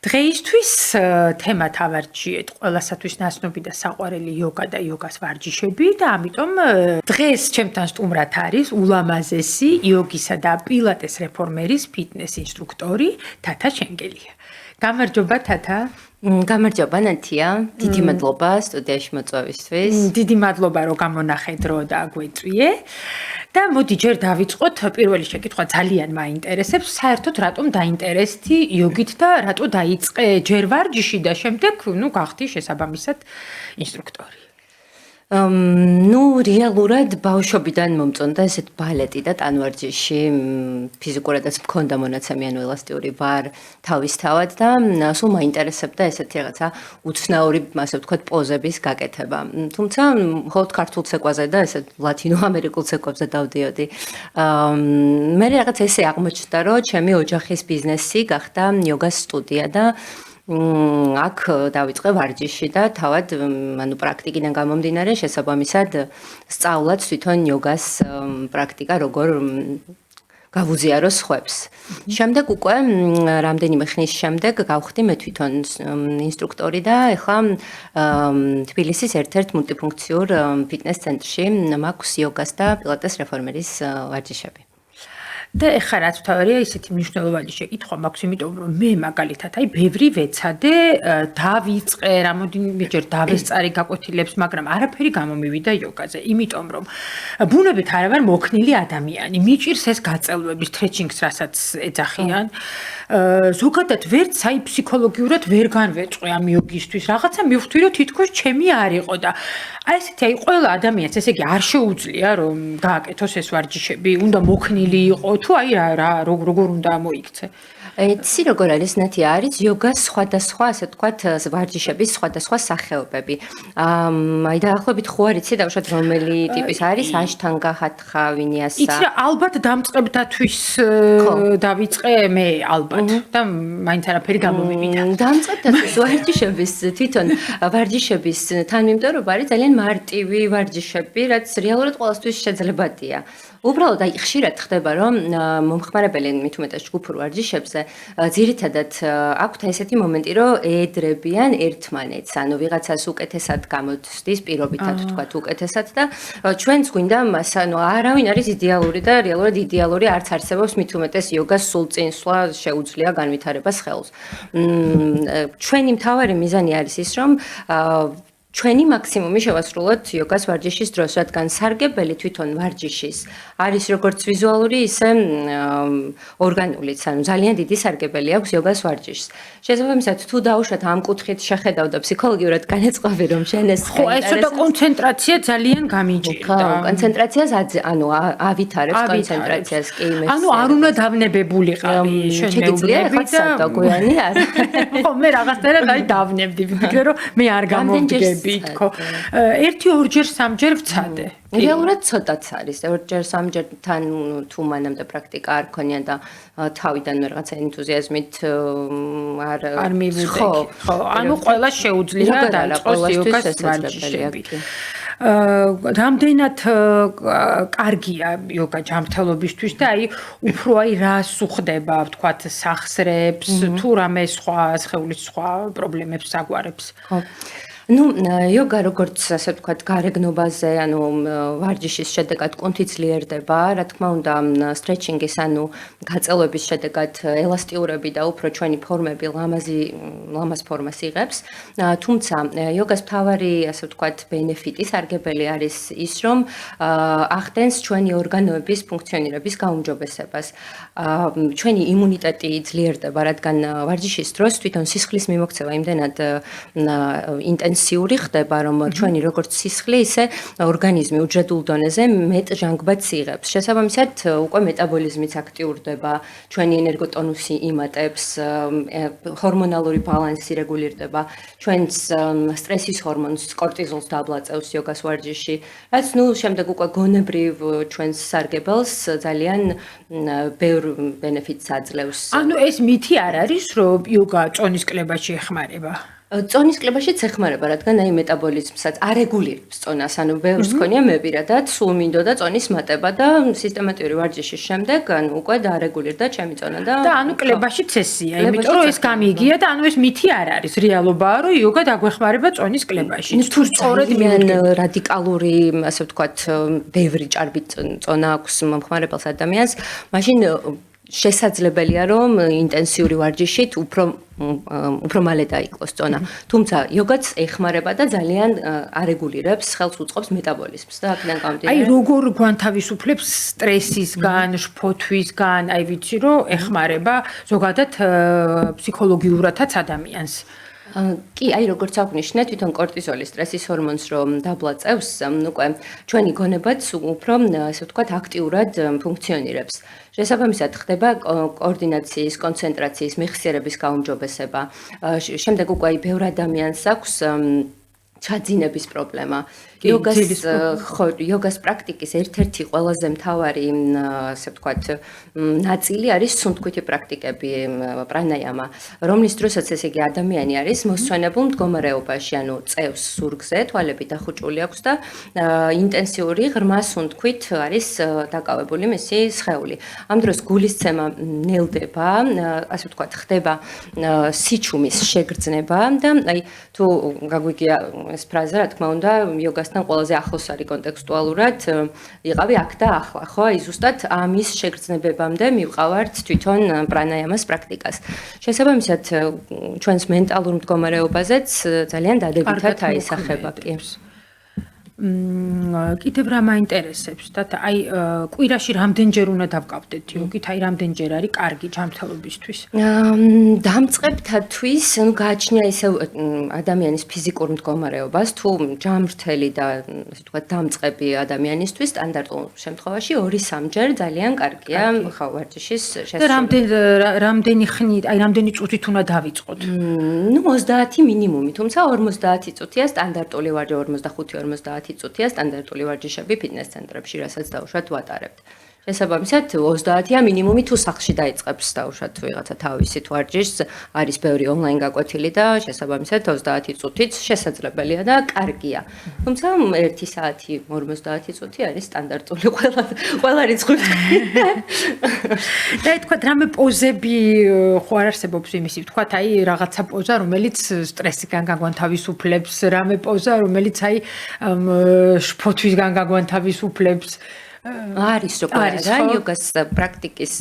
დღეისთვის თემა თავარჯიეთ ყველასათვის ნაცნობი და საყვარელი იოგა და იოგას ვარჯიშები და ამიტომ დღეს ჩემთან სტუმრად არის ულამაზესი იოგისა და პილატეს რეფორმერის ფიტნეს ინსტრუქტორი თათა შენგელია. გამარჯობა თათა. გამარჯობა ნათია, დიდი მადლობა სტუდიაში მოწვევისთვის. დიდი მადლობა რომ გამონახე დრო და გვეწვიე. და მოდი ჯერ დავიწყოთ პირველი შეკითხვა ძალიან მაინტერესებს საერთოდ რატომ დაინტერესდი იოგით და რატო დაიწყე ჯერ ვარჯიში და შემდეგ გახდი შესაბამისად ინსტრუქტორი. რეალურად ბავშვობიდან მომწონდა ესეთ ბალეტი და ტანვარჯიში, ფიზიკურადაც მქონდა მონაცემიანი ელასტიური ვარ თავისთავად და სულ მაინტერესებდა ესეთი რაღაცა უცნაური, ასე ვთქვათ, პოზების გაკეთება. თუმცა მხოლოდ ქართულ ცეკვაზე და ესეთ ლათინო ამერიკულ ცეკვებზე დავდიოდი. მე რაღაც ესე აღმოჩნდა, რომ ჩემი ოჯახის ბიზნესი გახდა იოგას სტუდია და აქ დავიწყე ვარჯიში და თავად პრაქტიკიდან გამომდინარე შესაბამისად სწავლაც თვითონ იოგას პრაქტიკა როგორ გავუზიარო სხვებს. შემდეგ უკვე რამდენიმე ხნის შემდეგ გავხდი მე თვითონ ინსტრუქტორი და ეხლა თბილისის ერთ-ერთ მულტიფუნქციურ ფიტნეს ცენტრში მაქვს იოგას და პილატეს რეფორმერის ვარჯიშები. და ეხლა რაც თავარია ისეთი მნიშვნელოვანი შეკითხვა მაქვს, იმიტომ რომ მე მაგალითად ბევრი ვეცადე, დავიწყე რამოდენიმეჯერ დავესწარი გაკვეთილებს, მაგრამ არაფერი გამომივიდა იოგაზე, იმიტომ რომ ბუნებით არა ვარ მოქნილი ადამიანი, მიჭირს ეს გაწელვები, სტრეჩინგს რასაც ეძახიან. ზოგადად ვერც ფსიქოლოგიურად ვერ განვეწყვე ამ იოგისთვის, რაღაცა მივხვდი რომ თითქოს ჩემი არ იყო და ესეთი ყველა ადამიანს ესე იგი არ შეუძლია რომ გააკეთოს ეს ვარჯიშები, უნდა მოქნილი იყოს თუ როგორ უნდა მოიქცე? იცი როგორ არის ნათია, არის იოგას სხვადასხვა, ასე ვთქვათ, ვარჯიშების სხვადასხვა სახეობები. დაახლოებით ხო არ იცი დავუშვათ რომელი ტიპის არის აშტანგა, ჰათხა, ვინიასა. იცი რა, ალბათ დამწყებთათვის დავიწყე მე ალბათ და მაინც არაფერი გამომივიდა. დამწყებთათვის ვარჯიშების თვითონ ვარჯიშების თანმიმდევრობა არის ძალიან მარტივი ვარჯიშები, რაც რეალურად ყველასთვის შეძლებადია. უბრალოდ ხშირად ხდება რომ მომხმარებელი მით უმეტეს ჯგუფურ ვარჯიშებზე ძირითადად აქვთ ესეთი მომენტი რომ ეედრებიან ერთმანეთს, ანუ ვიღაცას უკეთესად გამოცდის პირობითად ვთქვათ უკეთესად და ჩვენც გვინდა მას, ანუ არავინ არის იდეალური და რეალურად იდეალური არც არსებობს მით უმეტეს იოგას სულ წინსვლა შეუძლია განვითარებას ხელს. ჩვენი მთავარი მიზანი არის ის რომ ჩვენი მაქსიმუმი შევასრულოთ იოგას ვარჯიშის დროს, რადგან სარგებელი თვითონ ვარჯიშის არის როგორც ვიზუალური, ისე ორგანულიც, ანუ ძალიან დიდი სარგებელი აქვს იოგას ვარჯიშს. შესაბამისად, თუ დაუშვათ ამ კუთხით შეხედავ და ფსიქოლოგიურად განეწყობი რომ შენ ეს ხო, ეს ცოტა კონცენტრაცია ძალიან გამიჭირდა. კონცენტრაციას ავითარებს კონცენტრაციას კი მე. ანუ არ უნდა დავნებებულიყავი შეგიძლია და გვიანი არა. ხო, მე რაღაცნაირად დავნებდი, ვფიქრე რომ მე არ გამომდგები. თქო, ერთი ორჯერ სამჯერ ვცადე. რეალურად ცოტაც არის. ორჯერ სამჯერ თან თუ მანამდე პრაქტიკა არ ქონია და თავიდანვე რაღაცა ენთუზიაზმით არ მივიდი. ხო, ანუ ყველა შეუძლია დაიწყოს იოგას ვარჯიშები. რამდენად კარგია იოგა ჯანმრთელობისთვის და უფრო რას უხდება, ვთქვათ, სახსრებს, თუ რამე სხვა სხეულის სხვა პრობლემებს აგვარებს. ხო. იოგა როგორც ასე ვთქვათ გარეგნობაზე, ანუ ვარჯიშის შედეგად კუნთი ძლიერდება, რა თქმა უნდა, სტრეჩინგის, ანუ გაწელვების შედეგად ელასტიურები და უფრო ჩვენი ფორმები ლამაზ ფორმას იღებს. თუმცა იოგას მთავარი, ასე ვთქვათ, ბენეფიტი, სარგებელი არის ის, რომ ახდენს ჩვენი ორგანოების ფუნქციონირების გაუმჯობესებას. ჩვენი იმუნიტეტი ძლიერდება, რადგან ვარჯიშის დროს თვითონ სისხლის მიმოქცევა იმდენად ინტენსიური ხდება, რომ ჩვენი როგორც სისხლი, ისე ორგანიზმი უჯრედულ დონეზე მეტ ჟანგბადს იღებს. შესაბამისად, უკვე მეტაბოლიზმიც აქტიურდება, ჩვენი ენერგოტონუსი იმატებს, ჰორმონალური ბალანსი რეგულირდება, ჩვენს სტრესის ჰორმონს, კორტიზოლს დააბლაწევს იოგას ვარჯიში, რაც შემდეგ უკვე გონებრივ ჩვენს სარგებელს ძალიან ბევრ ბენეფიტს აძლევს. ანუ ეს მითი არ არის, რომ იოგა წონის კლებაში ეხმარება? წონის კლებაშიც ეხმარება, რადგან აი მეტაბოლიზმსაც არეგულირებს წონას, ანუ ბევრს ქონია მე პირადად სულ მინდოდა წონის მატება და სისტემატიური ვარჯიშის შემდეგ ანუ უკვე დაარეგულირდა ჩემი წონა და ანუ კლებაშიც ესია, იმიტომ რომ ეს გამიგია და ანუ ეს მითი არ არის, რეალობაა, რომ იოგა დაგვეხმარება წონის კლებაში. თუ სწორედ რადიკალური, ასე ვთქვათ, ბევრი ჭარბი წონა აქვს მომხმარებელს ადამიანს, მაშინ შესაძლებელია რომ ინტენსიური ვარჯიშით უფრო მალე დაიკლოს წონა. თუმცა იოგაც ეხმარება და ძალიან არეგულირებს, ხელს უწყობს მეტაბოლიზმს და აქედან გამომდინარე. აი როგორ გვანთავისუფლებს სტრესისგან, შფოთვისგან, აი ვიცი რომ ეხმარება ზოგადად ფსიქოლოგიურადაც ადამიანს. კი, აი როგორც აღნიშნე, თვითონ კორტიზოლი სტრესის ჰორმონს რომ დაბლაწევს, უკვე ჩვენი გონებაც უფრო, ასე ვთქვათ, აქტიურად ფუნქციონირებს. შესაბამისად ხდება კოორდინაციის, კონცენტრაციის, მეხსიერების გაუმჯობესება. შემდეგ უკვე აი ბევრ ადამიანს აქვს ჩაძინების პრობლემა. იოგას პრაქტიკის ერთ-ერთი ყველაზე მთავარი, ასე ვთქვათ, ნაწილი არის სუნთქვითი პრაქტიკები, პრანაიამა, რომლის დროსაც ესე იგი ადამიანი არის მოსვენებულ მდგომარეობაში, ანუ წევს ზურგზე, თვალები დახუჭული აქვს და ინტენსიური ღრმა სუნთქვით არის დაკავებული მისი სხეული. ამ დროს გულისცემა ნელდება, ასე ვთქვათ, ხდება სიჩუმის შეგრძნება და აი თუ გაგვიგია ეს ფრაზა, რა თქმა უნდა, იოგასთან ყველაზე ახლოს არის კონტექსტუალურად, იყავი აქ და ახლა, ხო? აი ზუსტად ამის შეგრძნებებამდე მივყავართ თვითონ პრანაიამას პრაქტიკას. შესაბამისად, ჩვენს მენტალურ მდგომარეობაზეც ძალიან დადებითად აისახება, კი. კიდევ რა მაინტერესებს და აი კვირაში რამდენჯერ უნდა დავკავდეთ იოგით, აი რამდენჯერ არის კარგი ჯანმრთელობისთვის? დამწყებთათვის, ну გააჩნია ისევ ადამიანის ფიზიკურ მდგომარეობას, თუ ჯანმრთელი და ასე ვთქვათ დამწყები ადამიანისთვის სტანდარტულ შემთხვევაში 2-3 ჯერ ძალიან კარგია ხო ვარჯიშის შესრულება. და რამდენი ხნით, აი რამდენი წუთით უნდა დავიწყოთ? ну 30 მინიმუმი, თუმცა 50 წუთია სტანდარტული ვარჯიში, 45-50 წუთია სტანდარტული ვარჯიშები ფიტნეს ცენტრებში, რასაც დაუშვათ ვატარებთ. შესაბამისად 30-ია მინიმუმი თუ სახლში დაიწყებს დაუშვათ ვიღაცა თავისით ვარჯიშს, არის ბევრი ონლაინ გაკვეთილი და შესაბამისად 30 წუთიც შესაძლებელია და კარგია. თუმცა 1 საათი 50 წუთი არის სტანდარტული ყველა რიცხვით. და თქვა რამე პოზები ხო არ არსებობს იმისი, თქვა აი რაღაცა პოზა, რომელიც სტრესიდან გაგვანთავისუფლებს, რამე პოზა, რომელიც აი შფოთვისგან გაგვანთავისუფლებს. არის როგორ არა იოგას პრაქტიკის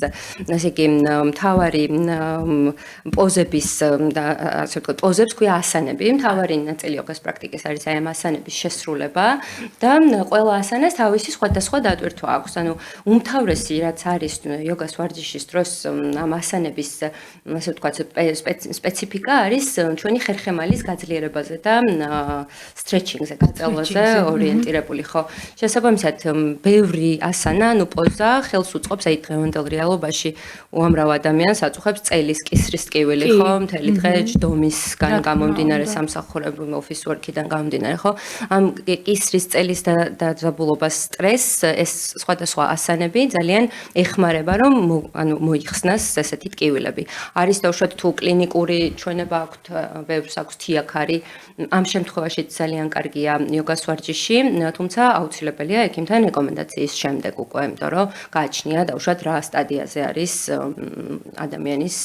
ასე იგი მთავარი პოზების და ასე ვთქვათ პოზებს ქვია ასანები, მთავარი ნაწილი იოგას პრაქტიკის არის აი ამ ასანების შესრულება და ყველა ასანას თავისი სხვადასხვა დატვირთვა აქვს. ანუ უმთავრესი რაც არის იოგას ვარჯიშის დროს ამ ასანების ასე ვთქვათ სპეციფიკა არის ჩვენი ხერხემალის გაძლიერებაზე და სტრეჩინგზე, გაწელვაზე ორიენტირებული ხო. შესაბამისად ბევრი ასანა, ანუ პოზა ხელს უწყობს აი დღევანდელ რეალობაში უამრავ ადამიანს აწუხებს წელის კისრის ტკივილი, ხო, მთელი დღე ჯდომისგან გამომდინარე სამსახურებრივ ოფის ვორკიდან გამომდინარე, ხო? ამ კისრის წელის დაძაბულობას, სტრესს ეს სხვადასხვა ასანები ძალიან ეხმარება, რომ ანუ მოიხსნას ესეთი ტკივილები. არის დაუშვათ თუ კლინიკური ჩვენება აქვთ, ბევრს აქვს თიაქარი, ამ შემთხვევაში ძალიან კარგია იოგას ვარჯიში, თუმცა აუცილებელია ექიმთან რეკომენდაციის შემდეგ უკვე, იმიტომ რომ გააჩნია დაუშვათ რა სტადიაზე არის ადამიანის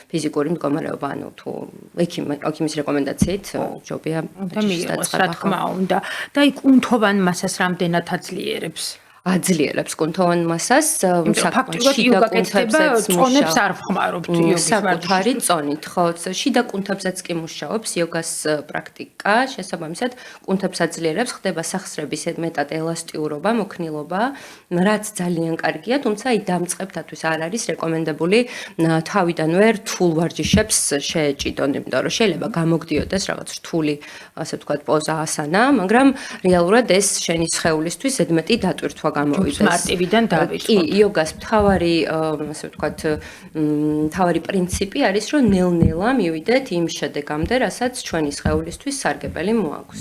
ფიზიკური მდგომარეობა, ანუ თუ ექიმის რეკომენდაციით ჯობია მიიღოს, რა თქმა უნდა. და აი კუნთოვან მასას რამდენად აძლიერებს? აძლიერებს კუნთოვან მასას, ფაქტობრივად იოგა კეთდება, წონებს არ ვხმარობთ იოგის საკუთარი წონით, ხო, შიდა კუნთებსაც კი მუშაობს იოგას პრაქტიკა, შესაბამისად კუნთებს აძლიერებს, ხდება სახსრების მეტად ელასტიურობა, მოქნილობა, რაც ძალიან კარგია, თუმცა აი დამწყებთათვის არ არის რეკომენდებული თავიდანვე რთულ ვარჯიშებს შეეჭიდონ, იმიტომ რომ შეიძლება გამოგდიოდეს რაღაც რთული, ასე ვთქვათ, პოზა ასანა, მაგრამ რეალურად ეს შენი სხეულისთვის ზედმეტი დატვირთვა გამოვიდეს. მარტივიდან დავიწყოთ. კი, იოგას მთავარი, ასე ვთქვათ, მთავარი პრინციპი არის, რომ ნელ-ნელა მივიდეთ იმ შედეგამდე, რასაც ჩვენი სხეულისთვის სარგებელი მოაქვს.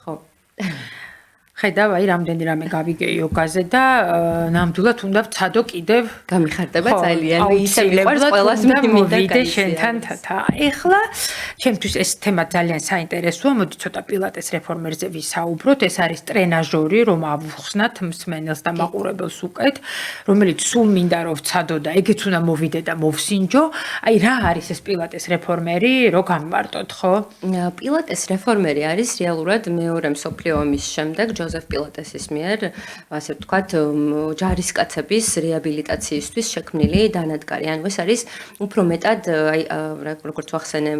ხო. ხედავ, აი რამდენი რამე გავიგე იოგაზე და ნამდვილად უნდა ვცადო კიდევ გამიხარდება ძალიან, ისე მიყვარს ყველას მოვიდე შენთან თათა. ეხლა ჩემთვის ეს თემა ძალიან საინტერესოა, მოდი ცოტა პილატეს რეფორმერზე ვისაუბროთ. ეს არის ტრენაჟორი, რომ ავხსნათ მსმენელს და მაყურებელს უკეთ, რომელიც სულ მინდა რომ ვცადო და ეგეც უნდა მოვიდე და მოვსინჯო. აი რა არის ეს პილატეს რეფორმერი, რო გამმარტოთ, ხო? პილატეს რეფორმერი არის რეალურად მეორე მსოფლიო ომის შემდეგ ჯოზეფ პილატესის მიერ, ასე ვთქვათ, ჯარისკაცების რეაბილიტაციისთვის შექმნილი დანადგარი. ანუ ეს არის უფრო მეტად აი როგორც ვახსენე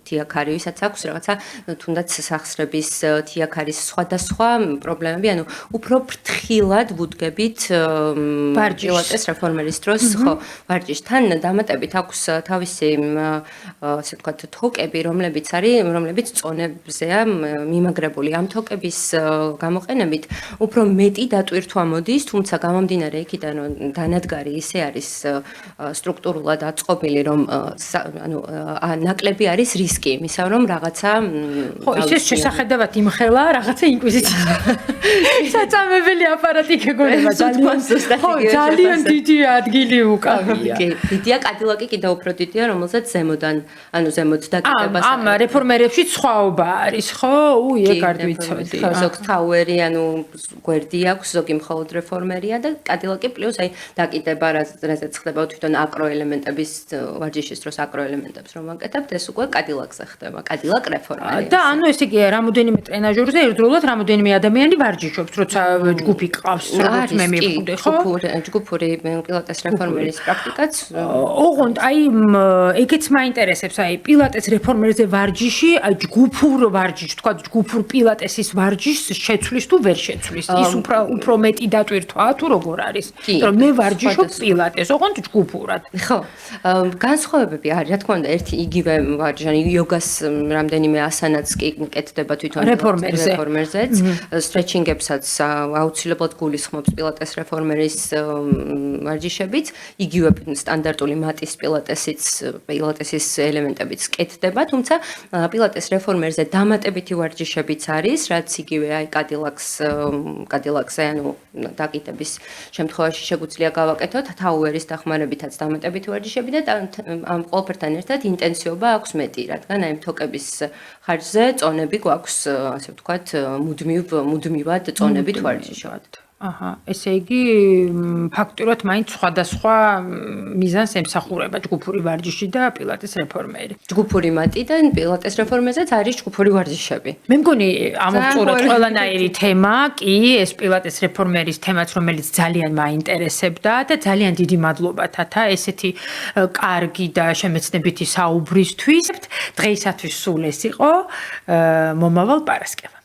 თიაქარი, ვისაც აქვს რაღაცა თუნდაც სახსრების თიაქარის სხვადასხვა პრობლემები, ანუ უფრო ფრთხილად ვუდგებით პილატეს რეფორმერის დროს, ხო, ვარჯიშთან დამატებით აქვს თავისი ასე ვთქვათ თოკები, რომლებიც წონებზეა მიმაგრებული. ამ თოკების გამოყენებით უფრო მეტი დატვირთვა მოდის, თუმცა გამომდინარე იქიდან, რომ დანადგარი ისე არის სტრუქტურულად აწყობილი, რომ ანუ ნაკლები არის რისკი იმისა, რომ რაღაცა ხო, ისე შესახედავად იმხელა რაღაცა ინკვიზიცია. საწამებელი აპარატი გეგონება ძალიან დიდი ადგილი უკავია. დიდია კადილაკი კიდევ უფრო დიდია, რომელზეც ზემოდან, ანუ ზემოთ დაკიდებას ამ რეფორმერებში სხვაობა არის, ხო? ეგ არ ვიცოდი. ზოგს თაუერი, ანუ გვერდი აქვს, ზოგი მხოლოდ რეფორმერია და კადილაკი პლუს აი დაკიდება, რაზეც ხდება თვითონ აკროელემენტების ვარჯიშის დროს აკროელემენტებს რომ ვაკეთებთ, ეს უკვე კადილაკზე ხდება, კადილაკ რეფორმერი. და ანუ ესე იგი რამოდენიმე ტრენაჟორზე ერთდროულად რამოდენიმე ადამიანი ვარჯიშობს, როცა ჯგუფი ყავს, როგორც მე მივხვდი, ხო? ჯგუფური პილატეს რეფორმერის პრაქტიკაც. ოღონდ აი ეგეც მაინტერესებს, აი პილატეს რეფორმერზე ვარჯიში, აი ჯგუფურ ვარჯიშს, თქვა ჯგუფურ პილატესის ვარჯიშს შეცვლის თუ ვერ შეცვლის? ის უფრო მეტი დატვირთვაა თუ როგორ არის? რომ მე ვარჯიშობ პილატეს, ოღონდ ჯგუფურად. ხო. განსხვავებები არის, რა თქმა უნდა, ერთი იგივე ვარჯიშანი იოგას რამდენიმე ასანაც კი კეთდება თვითონ რეფორმერზეც, სტრეჩინგებსაც აუცილებლად გულისხმობს პილატეს რეფორმერის ვარჯიშებიც, იგივე სტანდარტული მატის პილატესის ელემენტებიც კეთდება, თუმცა პილატეს რეფორმერზე დამატებითი ვარჯიშებიც არის, რაც იგივე აი კადილაკზე, ანუ დაკიდების შემთხვევაში შეგვიძლია გავაკეთოთ, თაუერის დახმარებითაც დამატებითი ვარჯიშები და ამ ყველაფერთან ერთად ინტენსივობა აქვს მეტი, რადგან აი თოკების ხარჯზე წონები გვაქვს, ასე ვთქვათ, მუდმივად წონებით ვარჯიშობთ. აჰა, ესე იგი ფაქტურად მაინც სხვადასხვა მიზანს ემსახურება ჯგუფური ვარჯიში და პილატეს რეფორმერი. ჯგუფური მატი და პილატეს რეფორმერზეც არის ჯგუფური ვარჯიშები. მე მგონი ამოვწუროთ ყველანაირი თემა, კი, ეს პილატეს რეფორმერის თემაც, რომელიც ძალიან მაინტერესებდა და ძალიან დიდი მადლობა თათა ესეთი კარგი და შემეცნებითი საუბრისთვის. დღეისათვის სულ ეს იყო. მომავალ პარასკევას.